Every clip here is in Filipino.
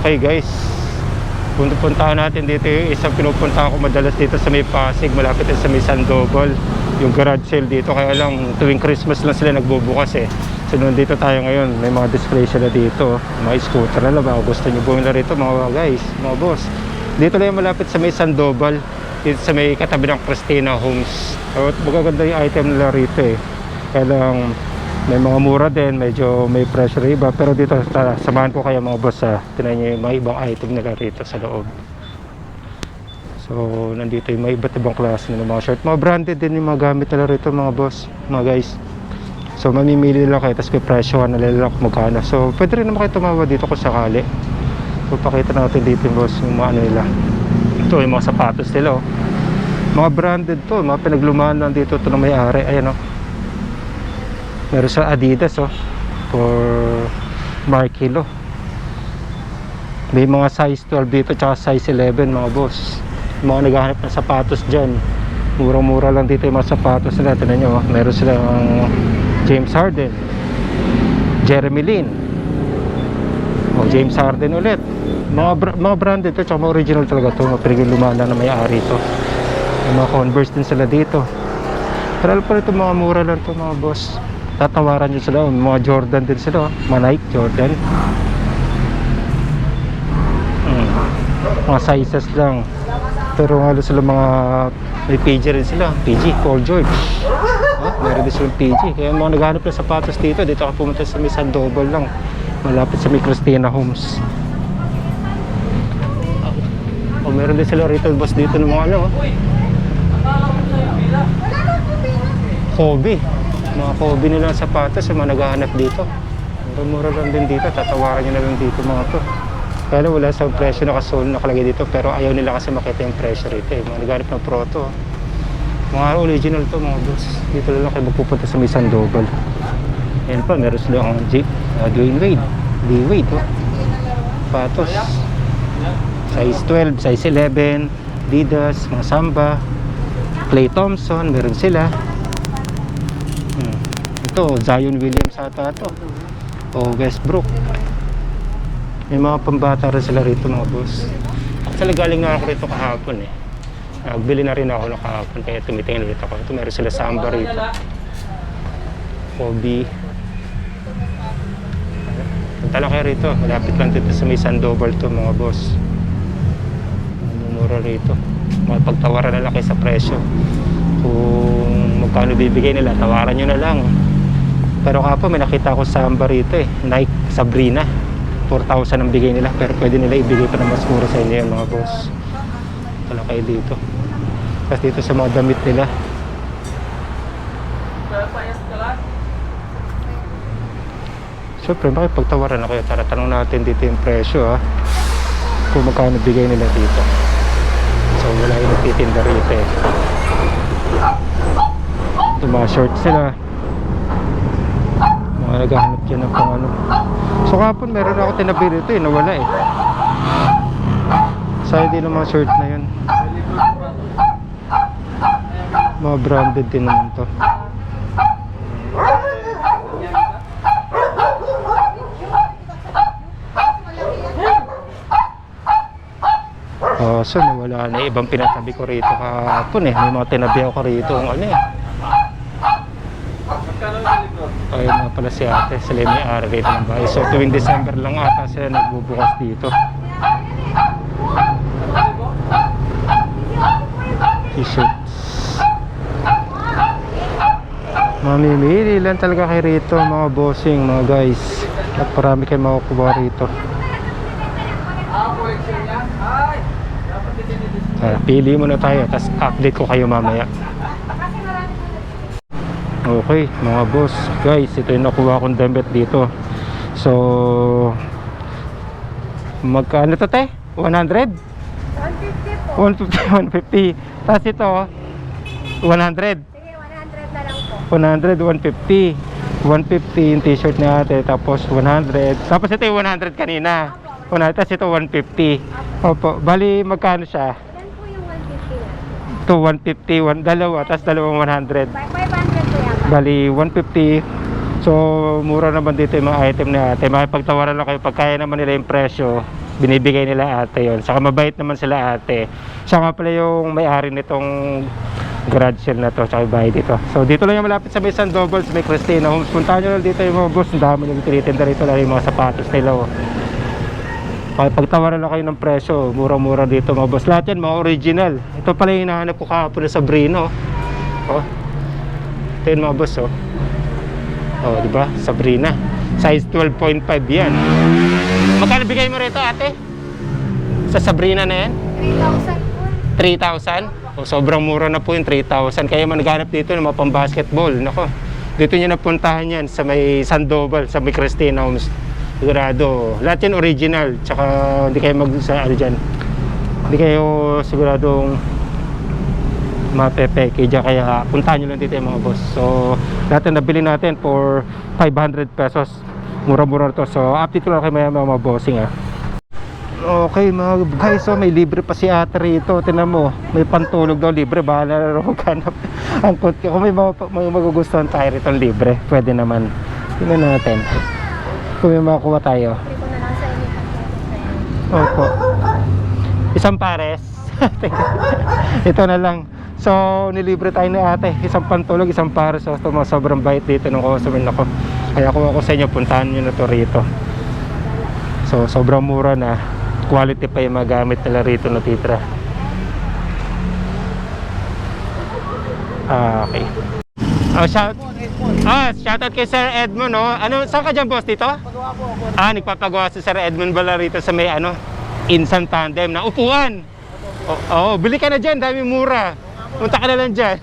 Okay guys, puntahan natin dito yung isang pinupuntahan ko madalas dito sa may Pasig, malapit sa may Sandoval, yung garage sale dito. Kaya lang tuwing Christmas lang sila nagbubukas eh. So nandito tayo ngayon, may mga display sila dito, mga scooter na lang. Gusto nyo bumili rito mga guys, mga boss. Dito lang yung malapit sa may Sandoval, dito sa may katabi ng Christina Homes. So magaganda yung item nila rito eh. Kaya lang may mga mura din, medyo may pressure iba. Pero dito samahan ko kayo mga boss, tinayin nyo yung mga ibang item nila rito sa loob. So nandito yung mga iba't ibang klase ng mga shirt, mga branded din yung mga gamit nila rito mga boss, mga guys. So mamimili lang kayo, tapos may presyo na nila kung magkano. So pwede rin naman kayo tumawa dito kung sakali. So pakita natin dito yung boss, yung mga ano nila. Ito yung mga sapatos nila oh. Mga branded to, mga pinaglumaan lang dito ito ng may-ari. Ayan oh, meron sa Adidas oh, for Markilo. May mga size 12 dito tsaka size 11 mga boss. Mga naghahanap ng sapatos dyan, murang-mura lang dito yung mga sapatos nila. Tignan nyo oh, meron silang James Harden, Jeremy Lin, oh, James Harden ulit. Mga branded to tsaka mga original talaga to, mga pinaglumaan lang na may-ari to. May mga Converse din sila dito. Pero pa ito mga mura lang to mga boss. Tatawaran nyo sila, mga Jordan din sila, mga Nike Jordan, mga sizes lang. Pero halos sila mga may PG rin sila, PG, Paul George meron din silang PG. Kaya mga naghanap ng sapatos dito ka pumunta sa may Sandoval lang, malapit sa may Christina Homes. Meron din sila retail boss dito ng mga ano Kobe, mga Kobe nilang sapatos, yung mga naghahanap dito. Mura lang din dito, tatawaran nyo na lang dito mga to. Kaya wala sa presyo nakasol nakalagay dito, pero ayaw nila kasi makita yung presyo rito eh. Mga naghahanap ng proto, mga original to mga boss. Dito lang kayo magpupunta sa may Sandoval. Ayan pa, meron sila ang Dwayne Wade, D-Wade oh, sapatos size 12, size 11, Adidas, mga Samba, Klay Thompson, meron sila. Ito, Zion Williams ata ito, o Westbrook. May mga pambata rin sila rito mga boss. Actually galing na ako rito kahapon eh. Nagbili na rin ako kahapon, kaya tumitingin ulit ako. Ito meron sila Samba rito, Kobe. Punta lang kayo rito, malapit lang dito sa may Sandoval to mga boss. Mura rito, pagtawaran na lang kayo sa presyo. Kung magkano bibigay nila, tawaran nyo na lang. Pero kapag may nakita ko Samba rito eh, Nike Sabrina, 4,000 ang bigay nila, pero pwede nila ibigay pa na mas mura sa inyo yan mga boss. Wala kayo dito. Tapos dito sa mga damit nila, syempre makipagtawaran na kayo. Tara, tanong natin dito yung presyo kung magkano bigay nila dito. So wala yung nagtitinda rito eh. Ito mga shorts sila, mga naghahanap dyan ng pang ano. So kapon meron ako tinabi rito eh, nawala eh. Sayang din ang mga short na yun. Mga branded din naman to. So nawala na, ibang pinatabi ko rito kahapon eh. May mga tinabi ako rito ang ano eh. Ayun nga pala si ate, sila may ari rito ng bahay. So tuwing December lang ata sila nagbubukas dito. T-shirts, mamimili lang talaga kayo rito mga bossing mga guys. At marami kayo makukuha rito. Pili muna tayo, tapos update ko kayo mamaya. Okay mga boss, guys, ito yung nakuha kong damit dito. So magkano to te? 100? 150 po. 150, 150. Tapos ito 100. Sige, 100 na lang po. 100, 150. 150 yung t-shirt ni ate, tapos 100. Tapos ito yung 100 kanina. 100, tapos ito 150. Opo, bali magkano siya? Ilan po yung 150 na? Ito 150, dalawa, tapos dalawang 100. 500 po yan. Bali 150. So mura naman dito yung mga item na ate. Makipagtawaran lang kayo pag kaya naman nila yung presyo. binibigay nila ate yon. Saka mabait naman sila ate. Siya nga pala yung may-ari nitong garage sale na to, saka bahay dito. So dito lang yung malapit sa may Sandoval, sa may Cristina Homes. Puntahan nyo lang dito yung mga boss, ang dami yung tinitinda rito, lalo yung mga sapatos nila. Pagtawaran lang kayo ng presyo, mura-mura dito mga boss. Lahat yan mga original. Ito pala yung hinahanap ko kahapon na Sabrina. Oh. Ito yun mga boss, oh. Oh, di ba? Sabrina. Size 12.5 yan. Magkano bigay mo rito, ate? Sa Sabrina na yan? 3,000 po. 3,000? O, sobrang mura na po yung 3,000. Kaya naghanap dito ng mga pang-basketball. Nako, dito nyo napuntahan yan sa may Sandoval, sa may Cristina Homes. Sigurado. Lahat yan original. Tsaka hindi kayo hindi kayo siguradong mapepeke dyan. Kaya puntahan nyo lang dito yung mga boss. So, lahat na nabili natin for 500 pesos. Mura-mura to. So, update ko lang kayo mga bossing ha. Okay mga guys, so may libre pa si ate rito. Tinan mo, may pantulog daw libre. Bahala na rin maghanap. Ang kunti. Kung may magugustuhan tayo rito libre, pwede naman. Tingnan natin kung may makakuha tayo. Hindi ko na lang sa inyo. Opo. Isang pares. Ito na lang. So, nilibre tayo ni ate. Isang pantulog, isang pares. So, sobrang bait dito ng customer na ko. Kaya kung ako sa inyo, puntahan nyo na to rito. So, sobrang mura na. Quality pa yung magamit nila rito na titra. Okay. Oh, shoutout kay Sir Edmond, no? Ano, saan ka dyan, boss? Dito? Nagpapagawa si Sir Edmond bala rito sa may Insan Tandem na upuan. Oo, bili ka na dyan, dami mura. Punta ka na lang dyan.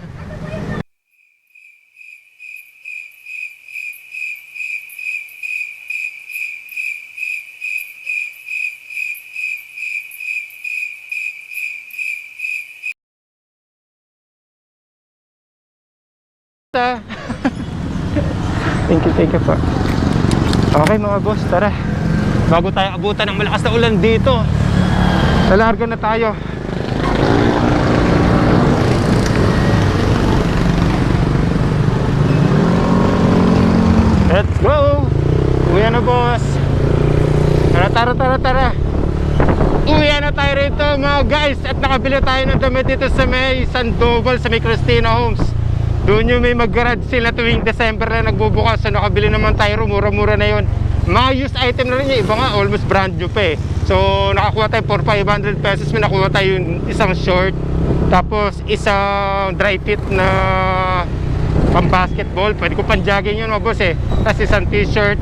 Thank you po. Okay mga boss, tara. Bago tayo abutan ng malakas na ulan dito, lalarga na tayo. Let's go! Uwi na boss. Tara. Uwi na tayo rito mga guys. At nakabili tayo ng damit dito sa may Sandoval, sa may Cristina Homes. Doon yung may mag-garage sale na tuwing December na nagbubukas. So nakabili naman tayo, mura-mura na yun. Mga used item na rin yung iba nga, almost brand new pa eh. So nakakuha tayo for 500 pesos. May nakuha tayo yung isang short, tapos isang dry fit na pang basketball. Pwede ko pang jogging yun mga boss eh. Tapos isang t-shirt.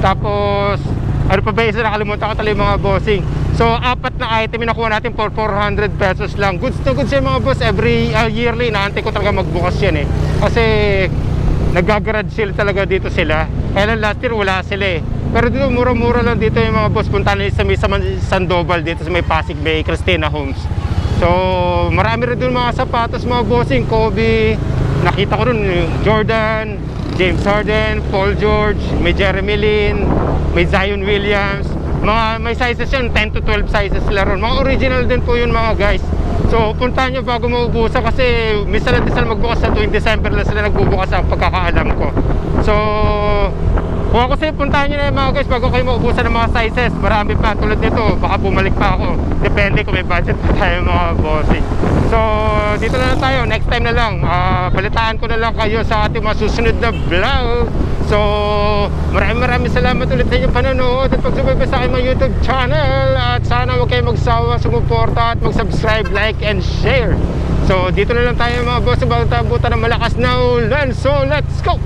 Tapos ano pa ba isa, nakalimutan ko talaga yung mga bossing. So apat na item yung nakuha natin for 400 pesos lang. Goods to goods yan mga boss. Every yearly naantay ko talaga magbukas yan eh. Kasi nag-garage sale talaga dito sila. Kaya lang last year wala sila eh. Pero dito mura-mura lang dito yung mga boss. Punta na sa may Sandoval, dito sa may Pasig Bay, Cristina Homes. So marami rin doon mga sapatos mga bossing. Kobe, nakita ko doon Jordan, James Harden, Paul George, may Jeremy Lin, may Zion Williams. May sizes yun, 10 to 12 sizes sila ron. Mga original din po yun mga guys. So puntahan nyo bago maubusan, kasi minsan lang din sila magbukas sa tuwing December lang sila nagbubukas ang pagkakaalam ko. So kung ako sa'yo, puntahan nyo na yung mga guys bago kayo maubusan ng mga sizes. Marami pa tulad nito, baka bumalik pa ako. Depende kung may budget pa tayo mga bossing. So dito na lang tayo, next time na lang. Balitaan ko na lang kayo sa ating mga susunod na vlog. So maraming salamat ulit sa inyong panonood at pagsubaybay sa aking mga YouTube channel. At sana huwag kayo magsawa sumuporta at mag-subscribe, like, and share. So dito na lang tayo mga boss bago tayo abutan ng malakas na ulan. So let's go!